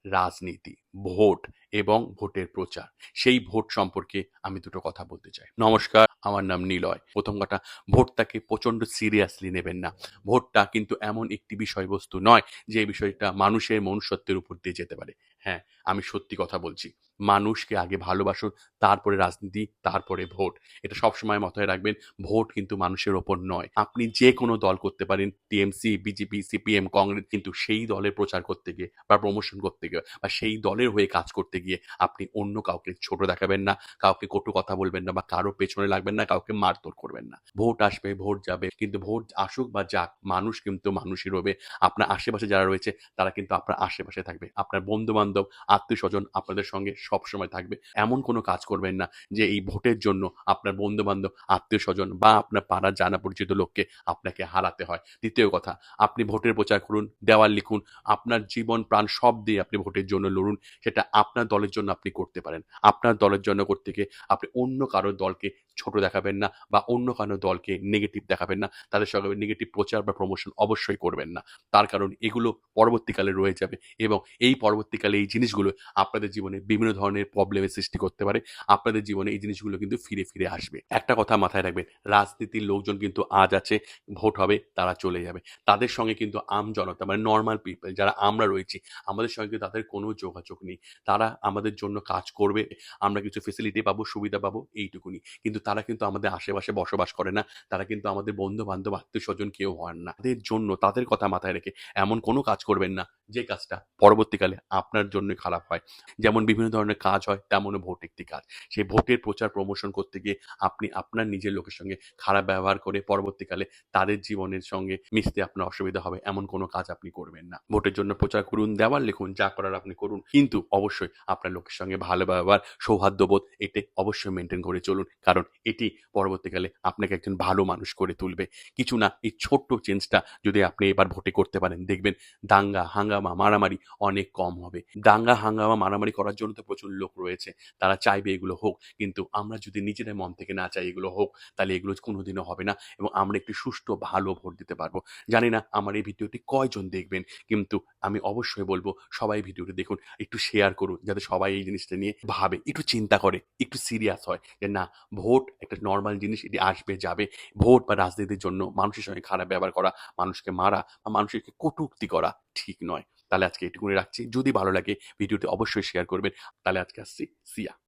রাজনীতি, ভোট এবং ভোটের প্রচার। সেই ভোট সম্পর্কে আমি দুটো কথা বলতে চাই। নমস্কার, আমার নাম নিলয়। প্রথম কথা, ভোটটাকে প্রচণ্ড সিরিয়াসলি নেবেন না। ভোটটা কিন্তু এমন একটি বিষয়বস্তু নয় যে বিষয়টা মানুষের মনুষ্যত্বের উপর দিয়ে যেতে পারে। হ্যাঁ, আমি সত্যি কথা বলছি। মানুষকে আগে ভালোবাসুন, তারপরে রাজনীতি, তারপরে ভোট। এটা সবসময় মাথায় রাখবেন। ভোট কিন্তু মানুষের ওপর নয়। আপনি যে কোনো দল করতে পারেন, টিএমসি, বিজেপি, সিপিএম, কংগ্রেস, কিন্তু সেই দলের প্রচার করতে গিয়ে বা প্রমোশন করতে গিয়ে বা সেই দলের হয়ে কাজ করতে গিয়ে আপনি অন্য কাউকে ছোট দেখাবেন না, কাউকে কটু কথা বলবেন না বা কারো পেছনে লাগবেন না, কাউকে মারধর করবেন না। ভোট আসবে, ভোট যাবে, কিন্তু ভোট আসুক বা যাক, মানুষ কিন্তু মানুষই রবে। আপনার আশেপাশে যারা রয়েছে তারা কিন্তু আপনার আশেপাশে থাকবে। আপনার বন্ধু-বান্ধব, আত্মীয়স্বজন আপনাদের সঙ্গে সবসময় থাকবে। এমন কোনো কাজ করবেন না যে এই ভোটের জন্য আপনার বন্ধু-বান্ধব, আত্মীয়স্বজন বা আপনার পাড়ার জানা পরিচিত লোককে আপনাকে হারাতে হয়। দ্বিতীয় কথা, আপনি ভোটের প্রচার করুন, দেওয়াল লিখুন, আপনার জীবন প্রাণ সব দিয়ে আপনি ভোটের জন্য লড়ুন। সেটা আপনার দলের জন্য আপনি করতে পারেন। আপনার দলের জন্য করতে গিয়ে আপনি অন্য কারো দলকে ছোট দেখাবেন না বা অন্য কারো দলকে নেগেটিভ দেখাবেন না। তাদের সঙ্গে নেগেটিভ প্রচার বা প্রমোশন অবশ্যই করবেন না। তার কারণ এগুলো পরবর্তীকালে রয়ে যাবে এবং এই পরবর্তীকালে এই জিনিসগুলো আপনাদের জীবনে বিভিন্ন ধরনের প্রবলেমের সৃষ্টি করতে পারে। আপনাদের জীবনে এই জিনিসগুলো কিন্তু ফিরে, ফিরে আসবে। একটা কথা মাথায় রাখবেন, রাজনীতির লোকজন কিন্তু আজ আছে, ভোট হবে, তারা চলে যাবে। তাদের সঙ্গে কিন্তু জনতা মানে নরমাল পিপল যারা আমরা রয়েছি, আমাদের সঙ্গে কিন্তু তাদের কোনো যোগাযোগ নেই। তারা আমাদের জন্য কাজ করবে, আমরা কিছু ফেসিলিটি পাবো, সুবিধা পাবো, এইটুকুনি। কিন্তু তারা কিন্তু আমাদের আশেপাশে বসবাস করে না। তারা কিন্তু আমাদের বন্ধু-বান্ধব, আত্মীয়স্বজন কেউ হন না। তাদের জন্য তাদের কথা মাথায় রেখে এমন কোনো কাজ করবেন না, যে কাজটা পরবর্তীকালে আপনার জন্যই খারাপ হয়। যেমন বিভিন্ন ধরনের কাজ হয়, তেমনও ভোট একটি কাজ। সেই ভোটের প্রচার প্রমোশন করতে গিয়ে আপনি আপনার নিজের লোকের সঙ্গে খারাপ ব্যবহার করে পরবর্তীকালে তাদের জীবনের সঙ্গে মিশতে আপনার অসুবিধা হবে, এমন কোনো কাজ আপনি করবেন না। ভোটের জন্য প্রচার করুন, দেওয়াল লিখুন, যা করার আপনি করুন। কিন্তু অবশ্যই আপনার লোকের সঙ্গে ভালো ব্যবহার, সৌহার্দ্যবোধ এটি অবশ্যই মেইনটেইন করে চলুন। কারণ এটি পরবর্তীকালে আপনাকে একজন ভালো মানুষ করে তুলবে। কিছু না, এই ছোট্ট চেঞ্জটা যদি আপনি এবার ভোটে করতে পারেন, দেখবেন দাঙ্গা, হাঙ্গামা, মারামারি অনেক কম হবে। দাঙ্গা, হাঙ্গামা, মারামারি করার জন্য তো প্রচুর লোক রয়েছে। তারা চাইবে এগুলো হোক। কিন্তু আমরা যদি নিজেদের মন থেকে না চাই এগুলো হোক, তাহলে এগুলো কোনোদিনও হবে না এবং আমরা একটি সুষ্ঠু ভালো ভোট দিতে পারবো। জানি না আমার এই ভিডিওটি কয়জন দেখবেন, কিন্তু আমি অবশ্যই বলবো সবাই ভিডিওটি দেখুন, একটু শেয়ার করুন যাতে সবাই এই জিনিসটা নিয়ে ভাবে, একটু চিন্তা করে, একটু সিরিয়াস হয় যে না, ভোট একটা নরমাল জিনিস, এটি আসবে যাবে। ভোট বা রাজনীতির জন্য মানুষের সঙ্গে খারাপ ব্যবহার করা, মানুষকে মারা বা মানুষকে কটূক্তি করা ঠিক নয়। তাহলে আজকে এটুকুনি রাখছি। যদি ভালো লাগে ভিডিওটি অবশ্যই শেয়ার করবেন। তাহলে আজকে আসছি। সিয়া।